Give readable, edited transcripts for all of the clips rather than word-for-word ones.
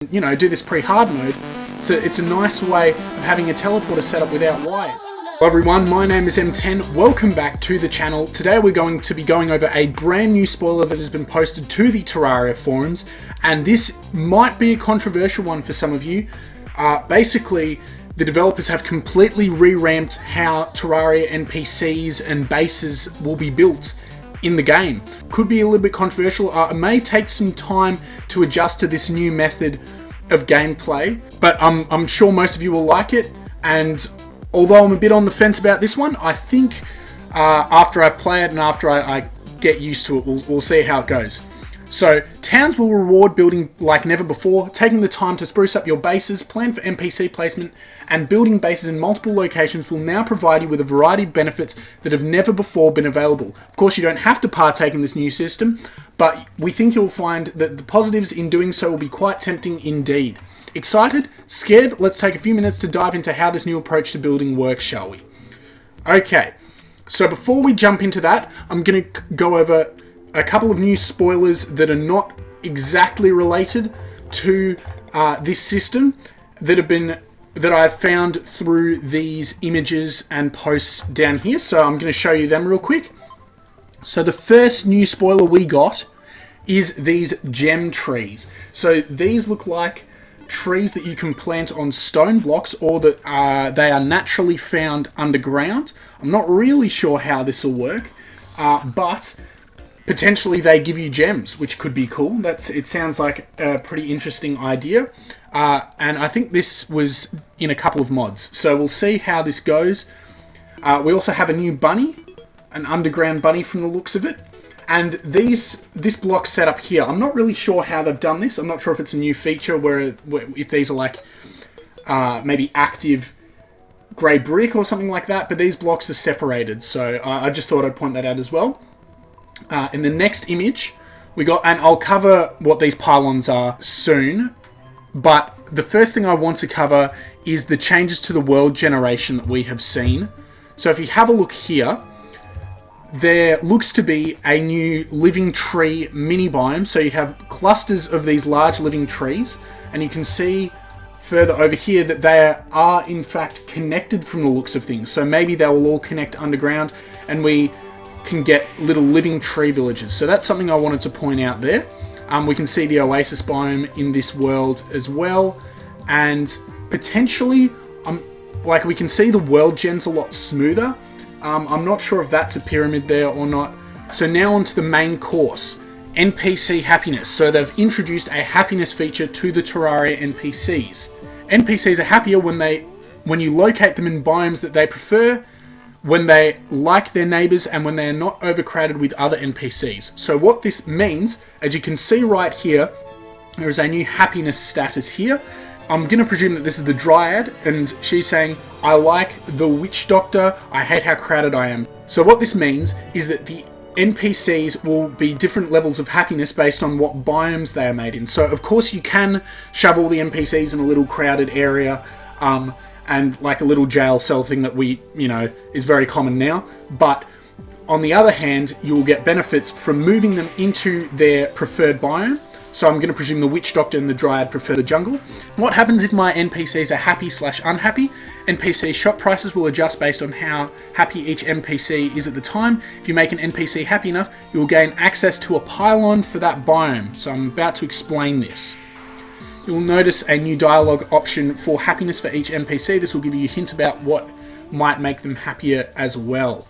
you know, do this pre-hard mode. It's a nice way of having a teleporter set up without wires. Hello everyone, my name is MTEN. Welcome back to the channel. Today we're going to be going over a brand new spoiler that has been posted to the Terraria forums, and this might be a controversial one for some of you. Basically, the developers have completely re-ramped how Terraria NPCs and bases will be built in the game. Could be a little bit controversial. It may take some time to adjust to this new method of gameplay, but I'm sure most of you will like it. And although I'm a bit on the fence about this one, I think after I play it and after I get used to it, we'll see how it goes. So, towns will reward building like never before, taking the time to spruce up your bases, plan for NPC placement, and building bases in multiple locations will now provide you with a variety of benefits that have never before been available. Of course, you don't have to partake in this new system, but we think you'll find that the positives in doing so will be quite tempting indeed. Excited? Scared? Let's take a few minutes to dive into how this new approach to building works, shall we? Okay, so before we jump into that, I'm going to go over a couple of new spoilers that are not exactly related to this system that I've found through these images and posts down here. So I'm going to show you them real quick. So the first new spoiler we got is these gem trees. So these look like trees that you can plant on stone blocks, or that they are naturally found underground. I'm not really sure how this will work, but potentially they give you gems, which could be cool. It sounds like a pretty interesting idea. And I think this was in a couple of mods. So we'll see how this goes. We also have a new bunny, an underground bunny from the looks of it. And this block setup here, I'm not really sure how they've done this. I'm not sure if it's a new feature where if these are like maybe active grey brick or something like that. But these blocks are separated. So I just thought I'd point that out as well. In the next image, we got, and I'll cover what these pylons are soon, but the first thing I want to cover is the changes to the world generation that we have seen. So if you have a look here, there looks to be a new living tree mini-biome. So you have clusters of these large living trees, and you can see further over here that they are in fact connected from the looks of things. So maybe they will all connect underground, and we can get little living tree villages. So that's something I wanted to point out there. We can see the oasis biome in this world as well, and potentially like we can see the world gen's a lot smoother. I'm not sure if that's a pyramid there or not. So now onto the main course, NPC happiness. So they've introduced a happiness feature to the Terraria NPCs. NPCs are happier when you locate them in biomes that they prefer, when they like their neighbours, and when they are not overcrowded with other NPCs. So what this means, as you can see right here, there is a new happiness status here. I'm going to presume that this is the Dryad, and she's saying, I like the Witch Doctor, I hate how crowded I am. So what this means is that the NPCs will be different levels of happiness based on what biomes they are made in. So of course you can shove all the NPCs in a little crowded area, and like a little jail cell thing that is very common now. But on the other hand, you will get benefits from moving them into their preferred biome. So I'm going to presume the Witch Doctor and the Dryad prefer the jungle. What happens if my NPCs are happy/unhappy? NPC shop prices will adjust based on how happy each NPC is at the time. If you make an NPC happy enough, you will gain access to a pylon for that biome. So I'm about to explain this. You will notice a new dialogue option for happiness for each NPC. This will give you hints about what might make them happier as well.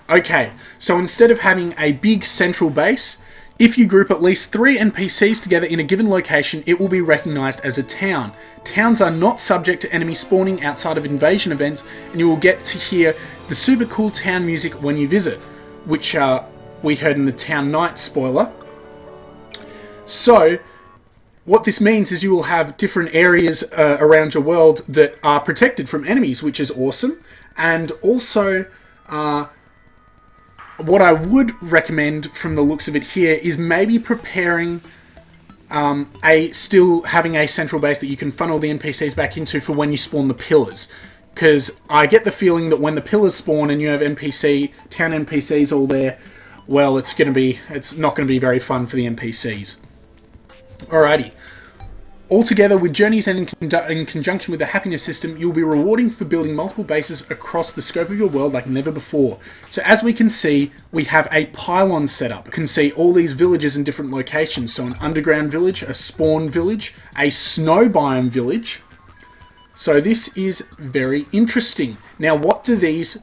Okay, so instead of having a big central base, if you group at least 3 NPCs together in a given location, it will be recognised as a town. Towns are not subject to enemy spawning outside of invasion events, and you will get to hear the super cool town music when you visit, which we heard in the Town Night spoiler. So what this means is you will have different areas around your world that are protected from enemies, which is awesome. And also, what I would recommend from the looks of it here is maybe preparing still having a central base that you can funnel the NPCs back into for when you spawn the pillars. Because I get the feeling that when the pillars spawn and you have town NPCs all there, well, it's not going to be very fun for the NPCs. Alrighty. Altogether, with journeys and in conjunction with the happiness system, you'll be rewarding for building multiple bases across the scope of your world like never before. So as we can see, we have a pylon setup. You can see all these villages in different locations. So an underground village, a spawn village, a snow biome village. So this is very interesting. Now, what do these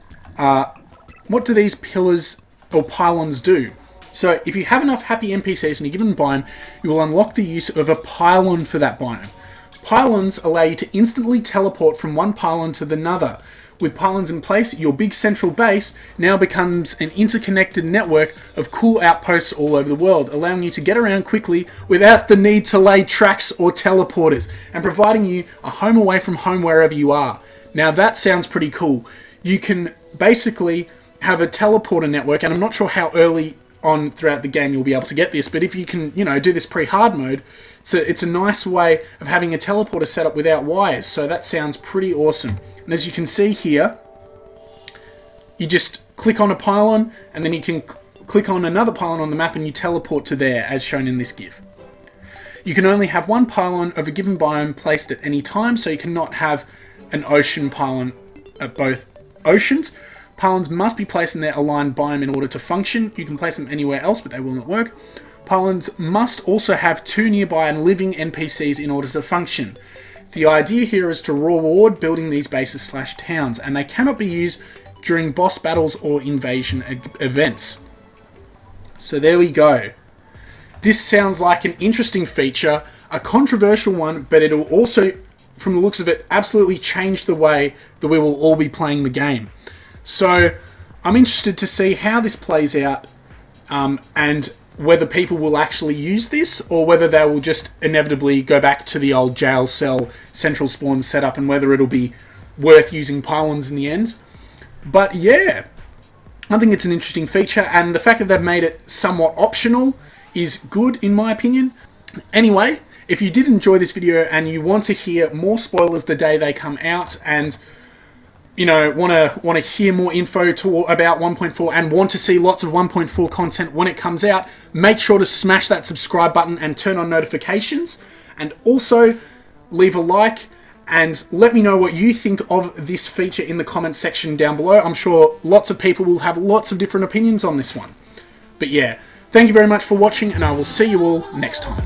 pillars or pylons do? So if you have enough happy NPCs in a given biome, you will unlock the use of a pylon for that biome. Pylons allow you to instantly teleport from one pylon to another. With pylons in place, your big central base now becomes an interconnected network of cool outposts all over the world, allowing you to get around quickly without the need to lay tracks or teleporters, and providing you a home away from home wherever you are. Now that sounds pretty cool. You can basically have a teleporter network, and I'm not sure how early on throughout the game you'll be able to get this, but if you can, do this pre-hard mode, it's a nice way of having a teleporter set up without wires, so that sounds pretty awesome. And as you can see here, you just click on a pylon, and then you can click on another pylon on the map and you teleport to there, as shown in this GIF. You can only have one pylon of a given biome placed at any time, so you cannot have an ocean pylon at both oceans. Pylons must be placed in their aligned biome in order to function. You can place them anywhere else, but they will not work. Pylons must also have two nearby and living NPCs in order to function. The idea here is to reward building these bases / towns, and they cannot be used during boss battles or invasion events. So there we go. This sounds like an interesting feature, a controversial one, but it'll also, from the looks of it, absolutely change the way that we will all be playing the game. So I'm interested to see how this plays out, and whether people will actually use this, or whether they will just inevitably go back to the old jail cell central spawn setup, and whether it'll be worth using pylons in the end. But yeah, I think it's an interesting feature, and the fact that they've made it somewhat optional is good in my opinion. Anyway, if you did enjoy this video and you want to hear more spoilers the day they come out, and want to hear more info about 1.4 and want to see lots of 1.4 content when it comes out, make sure to smash that subscribe button and turn on notifications, and also leave a like and let me know what you think of this feature in the comments section down below. I'm sure lots of people will have lots of different opinions on this one. But yeah, thank you very much for watching, and I will see you all next time.